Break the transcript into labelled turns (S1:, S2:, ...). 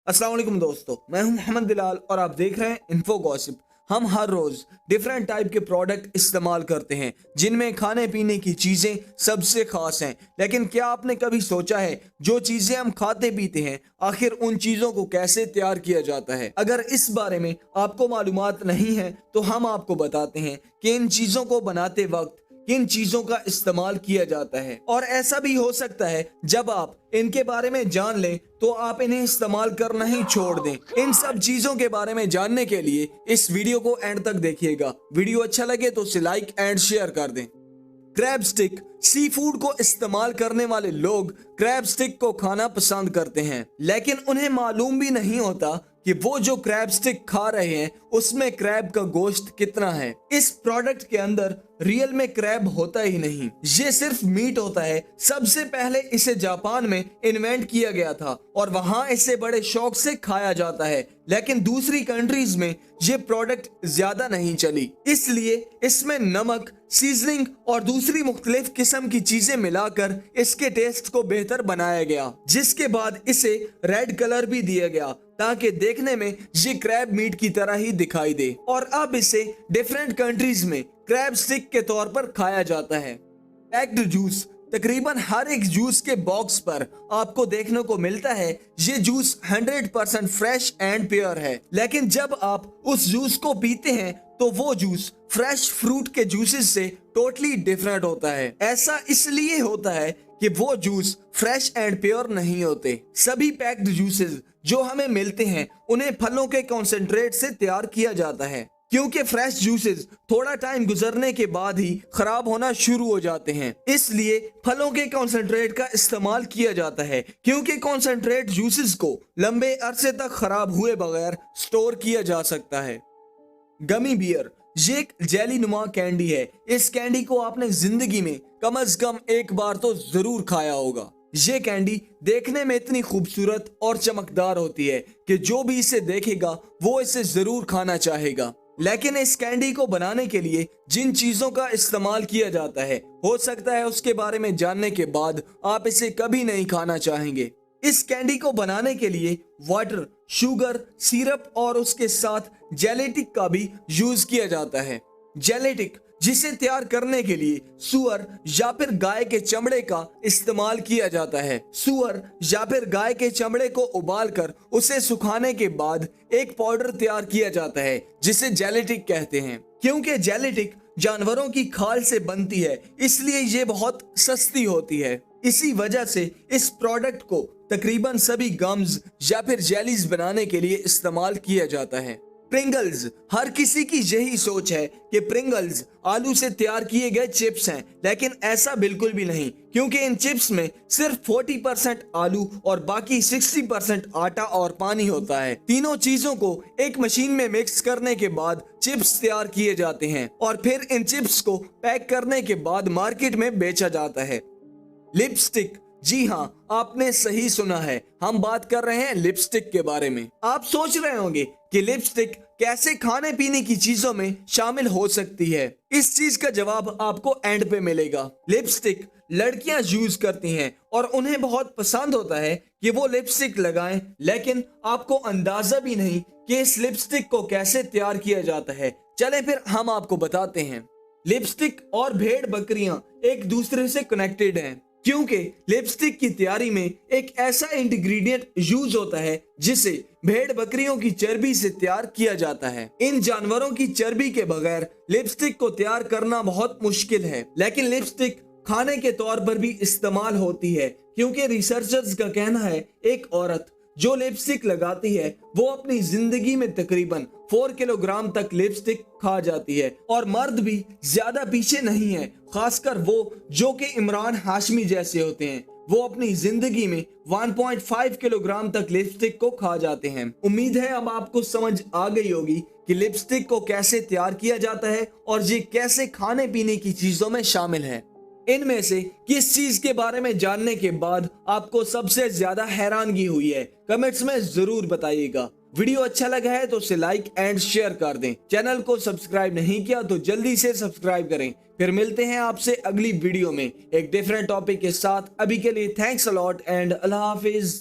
S1: अस्सलाम वालेकुम दोस्तों, मैं हूं मोहम्मद बिलाल और आप देख रहे हैं इन्फो गॉसिप। हम हर रोज डिफरेंट टाइप के प्रोडक्ट इस्तेमाल करते हैं जिनमें खाने पीने की चीजें सबसे खास हैं। लेकिन क्या आपने कभी सोचा है जो चीजें हम खाते पीते हैं आखिर उन चीजों को कैसे तैयार किया जाता है? अगर इस बारे में आपको मालूमात नहीं है तो हम आपको बताते हैं कि इन चीजों को बनाते वक्त किन चीजों का इस्तेमाल किया जाता है। और ऐसा भी हो सकता है जब आप इनके बारे में जान लें तो आप इन्हें इस्तेमाल करना ही छोड़ दें। इन सब चीजों के बारे में जानने के लिए इस वीडियो को एंड तक देखिएगा। वीडियो अच्छा लगे तो उसे लाइक एंड शेयर कर दें। Crab stick. सी फूड को इस्तेमाल करने वाले लोग क्रैब स्टिक को खाना पसंद करते हैं, लेकिन उन्हें मालूम भी नहीं होता कि वो जो क्रैब स्टिक खा रहे हैं उसमें क्रैब का गोश्त कितना है। इस प्रोडक्ट के अंदर रियल में क्रैब होता ही नहीं, ये सिर्फ मीट होता है। सबसे पहले इसे जापान में इन्वेंट किया गया था और वहां इसे बड़े शौक से खाया जाता है, लेकिन दूसरी कंट्रीज में ये प्रोडक्ट ज्यादा नहीं चली, इसलिए इसमें नमक, सीजनिंग और दूसरी मुख्तलिफ किस्म की चीजें मिलाकर इसके टेस्ट को बेहतर बनाया गया, जिसके बाद इसे रेड कलर भी दिया गया ताकि देखने में ये क्रैब मीट की तरह ही दिखाई दे। और अब इसे डिफरेंट कंट्रीज में क्रैब स्टिक के तौर पर खाया जाता है। Packed juice. तकरीबन हर एक जूस के बॉक्स पर आपको देखने को मिलता है ये जूस 100% फ्रेश एंड प्योर है, लेकिन जब आप उस जूस को पीते हैं तो वो जूस फ्रेश फ्रूट के जूसेस से टोटली डिफरेंट होता है। ऐसा इसलिए होता है कि वो जूस फ्रेश एंड प्योर नहीं होते। सभी पैक्ड जूसेस जो हमें मिलते हैं उन्हें फलों के कॉन्सेंट्रेट से तैयार किया जाता है, क्योंकि फ्रेश जूसेस थोड़ा टाइम गुजरने के बाद ही खराब होना शुरू हो जाते हैं। इसलिए फलों के कॉन्सेंट्रेट का इस्तेमाल किया जाता है, क्योंकि कॉन्सेंट्रेट जूसेस को लंबे अरसे तक खराब हुए बगैर स्टोर किया जा सकता है। गमी बियर। ये एक जेली नुमा कैंडी है। इस कैंडी को आपने जिंदगी में कम से कम एक बार तो जरूर खाया होगा। ये कैंडी देखने में इतनी खूबसूरत और चमकदार होती है कि जो भी इसे देखेगा वो इसे जरूर खाना चाहेगा। लेकिन इस कैंडी को बनाने के लिए जिन चीजों का इस्तेमाल किया जाता है हो सकता है उसके बारे में जानने के बाद आप इसे कभी नहीं खाना चाहेंगे। इस कैंडी को बनाने के लिए वाटर, शुगर, सिरप और उसके साथ जेलेटिक का भी यूज किया जाता है। जेलेटिक जिसे तैयार करने के लिए सुअर या फिर गाय के चमड़े का इस्तेमाल किया जाता है। सुअर या फिर गाय के चमड़े को उबालकर उसे सुखाने के बाद एक पाउडर तैयार किया जाता है जिसे जेलेटिक कहते हैं। क्योंकि जेलेटिक जानवरों की खाल से बनती है इसलिए ये बहुत सस्ती होती है। इसी वजह से इस प्रोडक्ट को तकरीबन सभी गम्स या फिर जेलीज बनाने के लिए इस्तेमाल किया जाता है। प्रिंगल्स। हर किसी की यही सोच है कि प्रिंगल्स आलू से तैयार किए गए चिप्स हैं, लेकिन ऐसा बिल्कुल भी नहीं, क्योंकि इन चिप्स में सिर्फ 40% आलू और बाकी 60% आटा और पानी होता है। तीनों चीजों को एक मशीन में मिक्स करने के बाद चिप्स तैयार किए जाते हैं और फिर इन चिप्स को पैक करने के बाद मार्केट में बेचा जाता है। लिपस्टिक। जी हाँ, आपने सही सुना है, हम बात कर रहे हैं लिपस्टिक के बारे में। आप सोच रहे होंगे कि लिपस्टिक कैसे खाने पीने की चीजों में शामिल हो सकती है। इस चीज का जवाब आपको एंड पे मिलेगा। लिपस्टिक लड़कियां यूज करती हैं और उन्हें बहुत पसंद होता है कि वो लिपस्टिक लगाएं, लेकिन आपको अंदाजा भी नहीं कि इस लिपस्टिक को कैसे तैयार किया जाता है। चले फिर हम आपको बताते हैं। लिपस्टिक और भेड़ बकरियां एक दूसरे से कनेक्टेड हैं, क्योंकि लिपस्टिक की तैयारी में एक ऐसा इंग्रेडिएंट यूज होता है जिसे भेड़ बकरियों की चर्बी से तैयार किया जाता है। इन जानवरों की चर्बी के बगैर लिपस्टिक को तैयार करना बहुत मुश्किल है, लेकिन लिपस्टिक खाने के तौर पर भी इस्तेमाल होती है, क्योंकि रिसर्चर्स का कहना है एक औरत जो लिपस्टिक लगाती है वो अपनी जिंदगी में तकरीबन 4 किलोग्राम तक लिपस्टिक खा जाती है। और मर्द भी ज्यादा पीछे नहीं है, खासकर वो जो कि इमरान हाशमी जैसे होते हैं, वो अपनी जिंदगी में 1.5 किलोग्राम तक लिपस्टिक को खा जाते हैं। उम्मीद है अब आपको समझ आ गई होगी कि लिपस्टिक को कैसे तैयार किया जाता है और ये कैसे खाने पीने की चीजों में शामिल है। इनमें से किस चीज के बारे में जानने के बाद आपको सबसे ज्यादा हैरानगी हुई है, कमेंट्स में जरूर बताइएगा। वीडियो अच्छा लगा है तो उसे लाइक एंड शेयर कर दें। चैनल को सब्सक्राइब नहीं किया तो जल्दी से सब्सक्राइब करें। फिर मिलते हैं आपसे अगली वीडियो में एक डिफरेंट टॉपिक के साथ। अभी के लिए thanks a lot and Allah Hafiz.